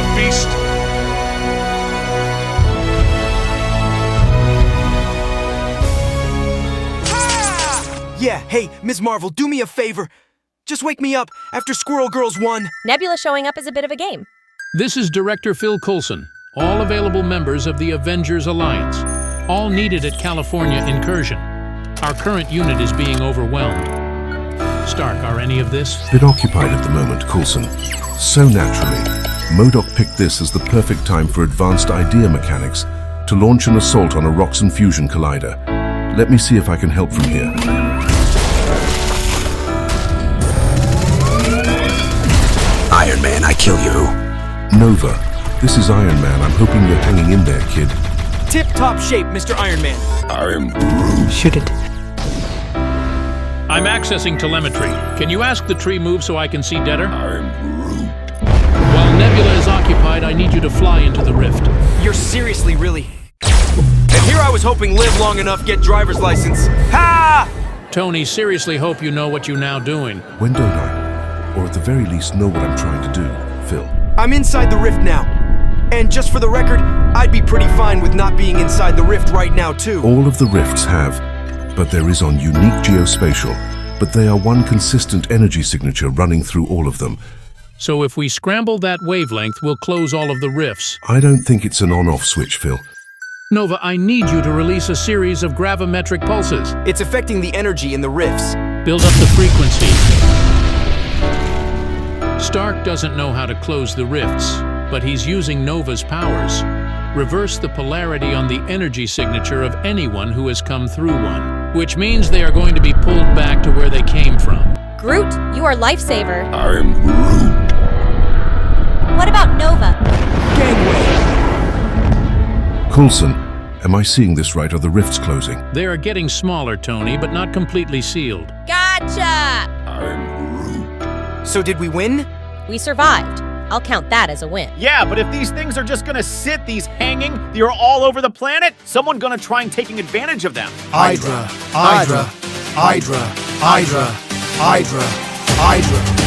a feast. Yeah, hey, Ms. Marvel, do me a favor. Just wake me up after Squirrel Girls won. Nebula showing up is a bit of a game. This is Director Phil Coulson. All available members of the Avengers Alliance. All needed at California Incursion. Our current unit is being overwhelmed. Stark, are any of this? Bit occupied at the moment, Coulson. So naturally, MODOK picked this as the perfect time for advanced idea mechanics to launch an assault on a Roxxon fusion collider. Let me see if I can help from here. Iron Man, I kill you. Nova, this is Iron Man. I'm hoping you're hanging in there, kid. Tip-top shape, Mr. Iron Man. I'm Groot. Shoot it. I'm accessing telemetry. Can you ask the tree move so I can see Deader? I'm Groot. While Nebula is occupied, I need you to fly into the rift. You're seriously really... And here I was hoping live long enough, get driver's license. Ha! Tony, seriously hope you know what you're now doing. When don't I? Or at the very least know what I'm trying to do, Phil. I'm inside the rift now. And just for the record, I'd be pretty fine with not being inside the rift right now, too. All of the rifts have, but there is on unique geospatial, but they are one consistent energy signature running through all of them. So if we scramble that wavelength, we'll close all of the rifts. I don't think it's an on-off switch, Phil. Nova, I need you to release a series of gravimetric pulses. It's affecting the energy in the rifts. Build up the frequency. Stark doesn't know how to close the rifts, but he's using Nova's powers. Reverse the polarity on the energy signature of anyone who has come through one, which means they are going to be pulled back to where they came from. Groot, you are lifesaver. I'm Groot. What about Nova? Gangway. Coulson, am I seeing this right? Are the rifts closing? They are getting smaller, Tony, but not completely sealed. Gotcha! I'm Groot. So did we win? We survived. I'll count that as a win. Yeah, but if these things are just gonna sit, these hanging, they're all over the planet, someone gonna try and taking advantage of them. Hydra, Hydra, Hydra, Hydra, Hydra, Hydra.